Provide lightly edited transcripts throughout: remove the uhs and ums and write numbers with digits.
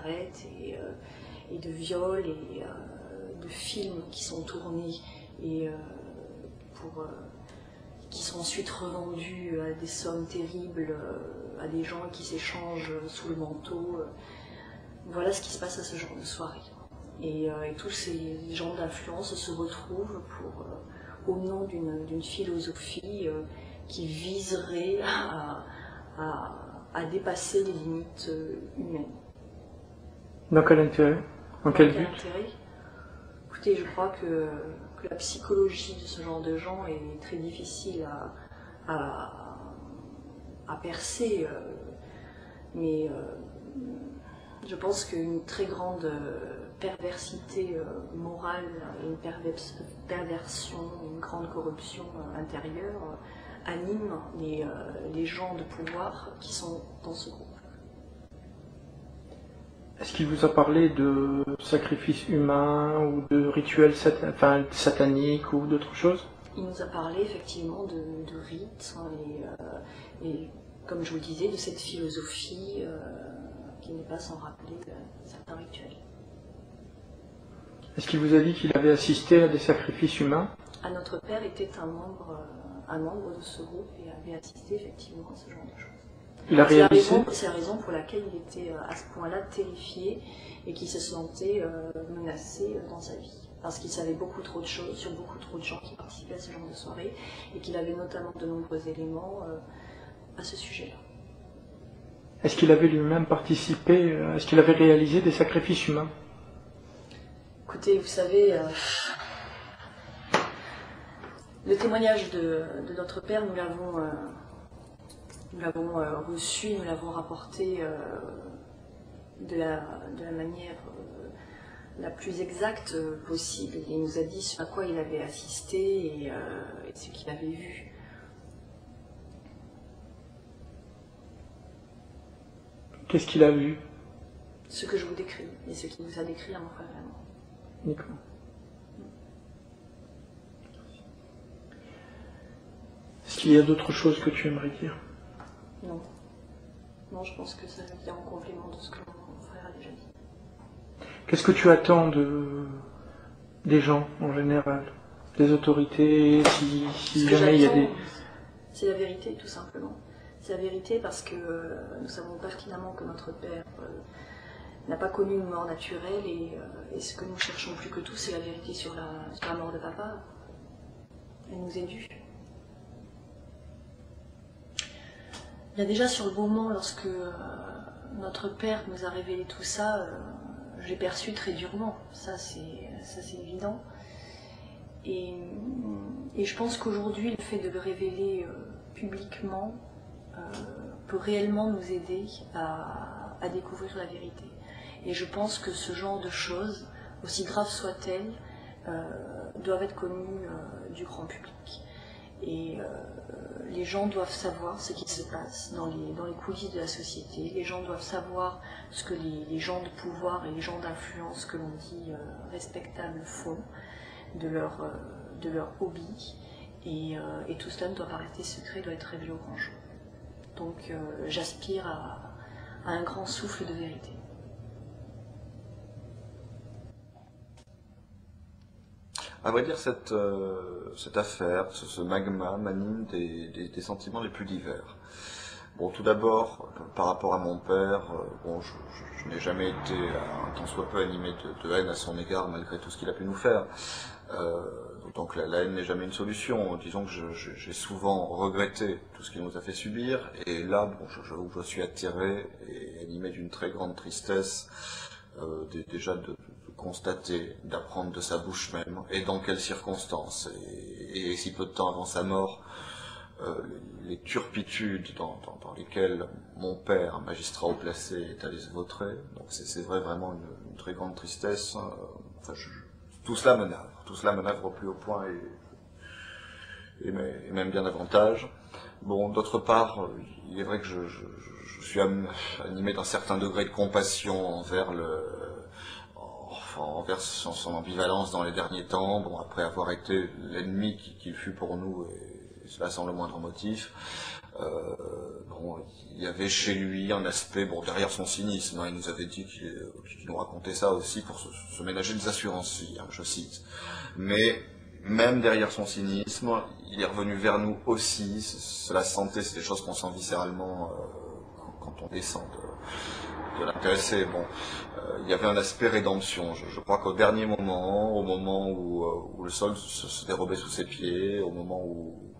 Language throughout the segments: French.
et de viols et de films qui sont tournés et qui sont ensuite revendus à des sommes terribles à des gens qui s'échangent sous le manteau. Voilà ce qui se passe à ce genre de soirée. Et tous ces gens d'influence se retrouvent au nom d'une philosophie qui viserait à dépasser les limites humaines. Dans quel intérêt? Dans quel but? Écoutez, je crois que la psychologie de ce genre de gens est très difficile à percer, mais je pense qu'une très grande perversité morale, une perversion, une grande corruption intérieure anime les gens de pouvoir qui sont dans ce groupe. Est-ce qu'il vous a parlé de sacrifices humains ou de rituels sataniques ou d'autres choses? Il nous a parlé effectivement de rites et comme je vous le disais, de cette philosophie qui n'est pas sans rappeler certains rituels. Est-ce qu'il vous a dit qu'il avait assisté à des sacrifices humains? Notre père était un membre de ce groupe et avait assisté effectivement à ce genre de choses. C'est la raison pour laquelle il était à ce point-là terrifié et qu'il se sentait menacé dans sa vie. Parce qu'il savait beaucoup trop de choses sur beaucoup trop de gens qui participaient à ce genre de soirée et qu'il avait notamment de nombreux éléments à ce sujet-là. Est-ce qu'il avait lui-même participé, est-ce qu'il avait réalisé des sacrifices humains? Écoutez, vous savez, le témoignage de notre père, nous l'avons reçu, nous l'avons rapporté de la manière la plus exacte possible. Il nous a dit à quoi il avait assisté et ce qu'il avait vu. Qu'est-ce qu'il a vu? Ce que je vous décris et ce qu'il nous a décrit à mon frère et à moi. D'accord. Est-ce qu'il y a d'autres choses que tu aimerais dire? Non. Non, je pense que ça vient en complément de ce que mon frère a déjà dit. Qu'est-ce que tu attends des gens en général? Des autorités, si jamais il y a des... C'est la vérité, tout simplement. C'est la vérité parce que nous savons pertinemment que notre père n'a pas connu une mort naturelle et ce que nous cherchons plus que tout, c'est la vérité sur la mort de papa. Elle nous est due. Il y a déjà sur le moment, lorsque notre père nous a révélé tout ça, je l'ai perçu très durement. Ça c'est évident. Et je pense qu'aujourd'hui, le fait de le révéler publiquement peut réellement nous aider à découvrir la vérité. Et je pense que ce genre de choses, aussi graves soient-elles, doivent être connues du grand public. Et les gens doivent savoir ce qui se passe dans les coulisses de la société. Les gens doivent savoir ce que les gens de pouvoir et les gens d'influence que l'on dit respectables font de leur hobby. Et tout cela ne doit pas rester secret, doit être révélé au grand jour. Donc j'aspire à un grand souffle de vérité. À vrai dire, cette affaire, ce magma m'anime des sentiments les plus divers. Bon, tout d'abord, par rapport à mon père, je n'ai jamais été un tant soit peu animé de haine à son égard, malgré tout ce qu'il a pu nous faire. D'autant que la haine n'est jamais une solution. Disons que j'ai souvent regretté tout ce qu'il nous a fait subir, et là, j'avoue que je suis attiré et animé d'une très grande tristesse, déjà de constater, d'apprendre de sa bouche même, et dans quelles circonstances, et si peu de temps avant sa mort, les turpitudes dans lesquelles mon père, un magistrat haut placé, est allé se vautrer. Donc c'est vrai, vraiment une très grande tristesse. Tout cela me navre au plus haut point et même bien davantage. Bon, d'autre part, il est vrai que je suis animé d'un certain degré de compassion envers son ambivalence dans les derniers temps, bon, après avoir été l'ennemi qu'il fut pour nous, et cela sans le moindre motif. Bon, il y avait chez lui un aspect, bon, derrière son cynisme, hein, il nous avait dit qu'il nous racontait ça aussi pour se ménager des assurances, hein, je cite. Mais même derrière son cynisme, il est revenu vers nous aussi. Cela se sentait, c'est des choses qu'on sent viscéralement quand on descend de l'intéressé. Bon, il y avait un aspect rédemption. Je crois qu'au dernier moment, au moment où le sol se dérobait sous ses pieds, au moment où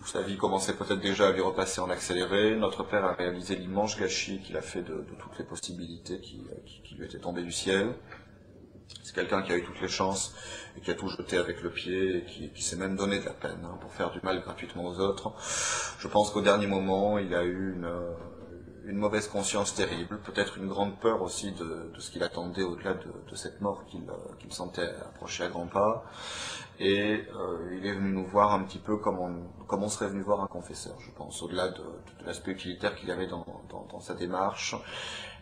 sa vie commençait peut-être déjà à lui repasser en accéléré, notre père a réalisé l'immense gâchis qu'il a fait de toutes les possibilités qui lui étaient tombées du ciel. C'est quelqu'un qui a eu toutes les chances et qui a tout jeté avec le pied et qui s'est même donné de la peine, hein, pour faire du mal gratuitement aux autres. Je pense qu'au dernier moment, il a eu une mauvaise conscience terrible, peut-être une grande peur aussi de ce qu'il attendait au-delà de cette mort qu'il sentait approcher à grands pas. Et il est venu nous voir un petit peu comme on serait venu voir un confesseur, je pense, au-delà de l'aspect utilitaire qu'il y avait dans sa démarche.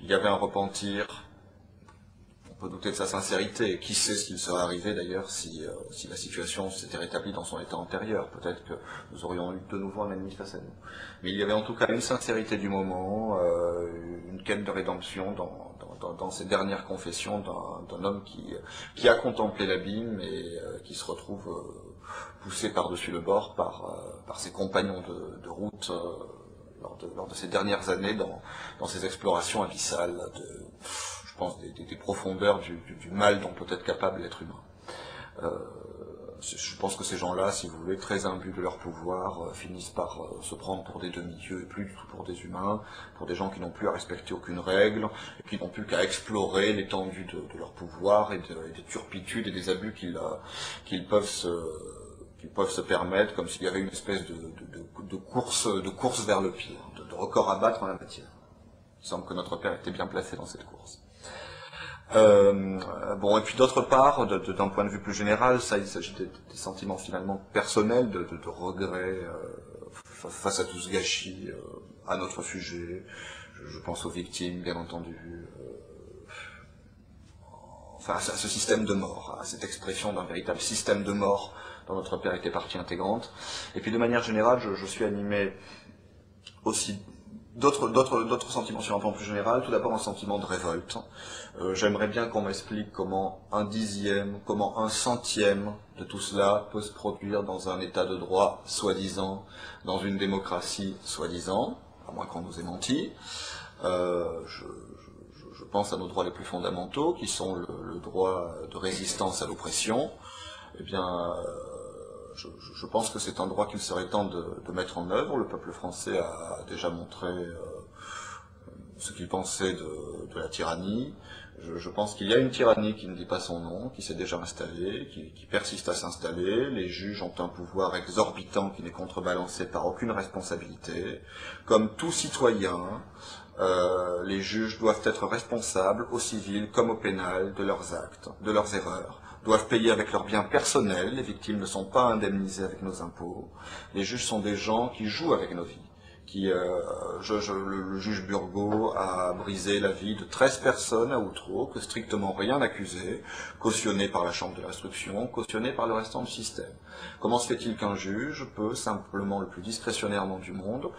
Il y avait un repentir. On peut douter de sa sincérité. Qui sait ce qu'il serait arrivé d'ailleurs si la situation s'était rétablie dans son état antérieur. Peut-être que nous aurions eu de nouveau un ennemi face à nous. Mais il y avait en tout cas une sincérité du moment, une quête de rédemption dans ces dernières confessions d'un homme qui a contemplé l'abîme et qui se retrouve poussé par-dessus le bord par ses compagnons de route lors de ces dernières années dans ces explorations abyssales je pense, des profondeurs du mal dont peut être capable l'être humain. Je pense que ces gens-là, si vous voulez, très imbus de leur pouvoir, finissent par se prendre pour des demi-dieux et plus du tout pour des humains, pour des gens qui n'ont plus à respecter aucune règle, et qui n'ont plus qu'à explorer l'étendue de leur pouvoir et des turpitudes et des abus qu'ils peuvent se permettre, comme s'il y avait une espèce de course vers le pire, de record à battre en la matière. Il semble que notre père était bien placé dans cette course. Bon, et puis d'autre part, d'un point de vue plus général, ça, il s'agit des sentiments finalement personnels, de regret face à tout ce gâchis, à notre sujet. Je pense aux victimes, bien entendu, enfin à ce système de mort, à cette expression d'un véritable système de mort dont notre père était partie intégrante. Et puis de manière générale, je suis animé aussi d'autres sentiments sur un plan plus général. Tout d'abord un sentiment de révolte. J'aimerais bien qu'on m'explique comment un dixième, comment un centième de tout cela peut se produire dans un état de droit soi-disant, dans une démocratie soi-disant, à moins qu'on nous ait menti. Je pense à nos droits les plus fondamentaux, qui sont le droit de résistance à l'oppression. Eh bien, je pense que c'est un droit qu'il serait temps de mettre en œuvre. Le peuple français a déjà montré ce qu'il pensait de la tyrannie. Je pense qu'il y a une tyrannie qui ne dit pas son nom, qui s'est déjà installée, qui persiste à s'installer. Les juges ont un pouvoir exorbitant qui n'est contrebalancé par aucune responsabilité. Comme tout citoyen, les juges doivent être responsables, au civil comme au pénal, de leurs actes, de leurs erreurs. Doivent payer avec leurs biens personnels, les victimes ne sont pas indemnisées avec nos impôts. Les juges sont des gens qui jouent avec nos vies. Le juge Burgot a brisé la vie de 13 personnes à Outreau, que strictement rien n'accusait, cautionné par la Chambre de l'instruction, cautionné par le restant du système. Comment se fait-il qu'un juge peut, simplement le plus discrétionnairement du monde,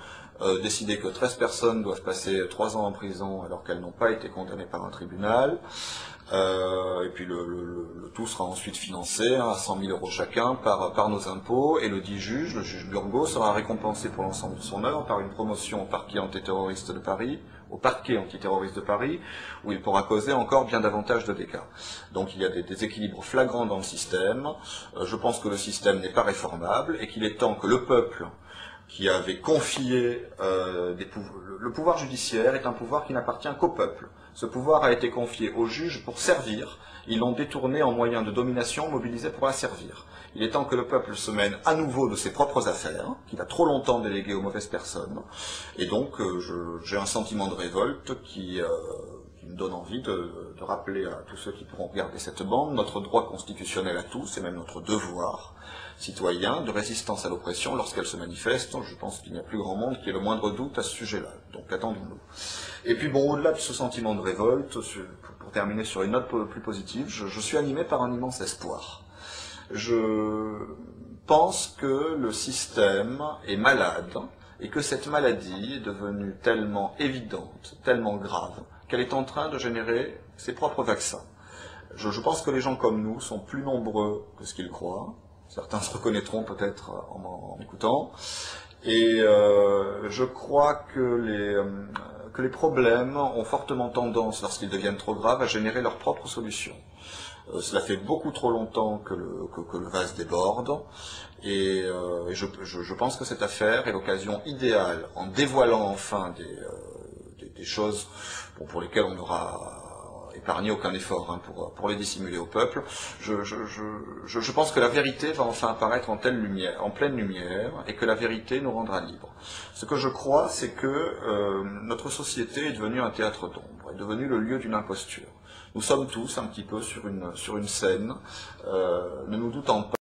décider que 13 personnes doivent passer 3 ans en prison alors qu'elles n'ont pas été condamnées par un tribunal, et puis le tout sera ensuite financé à 100 000 € chacun par nos impôts, et le dit juge, le juge Burgot, sera récompensé pour l'ensemble de son œuvre par une promotion au parquet antiterroriste de Paris, où il pourra causer encore bien davantage de dégâts. Donc il y a des déséquilibres flagrants dans le système. Je pense que le système n'est pas réformable et qu'il est temps que le peuple qui avait confié le pouvoir judiciaire est un pouvoir qui n'appartient qu'au peuple. Ce pouvoir a été confié aux juges pour servir. Ils l'ont détourné en moyen de domination mobilisé pour la servir. Il est temps que le peuple se mène à nouveau de ses propres affaires, qu'il a trop longtemps déléguées aux mauvaises personnes. Et donc j'ai un sentiment de révolte qui me donne envie de rappeler à tous ceux qui pourront regarder cette bande notre droit constitutionnel à tous, et même notre devoir citoyen de résistance à l'oppression lorsqu'elle se manifeste. Je pense qu'il n'y a plus grand monde qui ait le moindre doute à ce sujet-là. Donc attendons-nous. Et puis bon, au-delà de ce sentiment de révolte, pour terminer sur une note plus positive, je suis animé par un immense espoir. Je pense que le système est malade et que cette maladie est devenue tellement évidente, tellement grave, qu'elle est en train de générer ses propres vaccins. Je pense que les gens comme nous sont plus nombreux que ce qu'ils croient. Certains se reconnaîtront peut-être en m'écoutant. Et je crois que les problèmes ont fortement tendance, lorsqu'ils deviennent trop graves, à générer leurs propres solutions. Cela fait beaucoup trop longtemps que le vase déborde. Et je pense que cette affaire est l'occasion idéale, en dévoilant enfin des choses pour lesquelles on n'aura épargné aucun effort pour les dissimuler au peuple. Je pense que la vérité va enfin apparaître en pleine lumière, et que la vérité nous rendra libres. Ce que je crois, c'est que notre société est devenue un théâtre d'ombre, est devenue le lieu d'une imposture. Nous sommes tous un petit peu sur une scène, ne nous doutant pas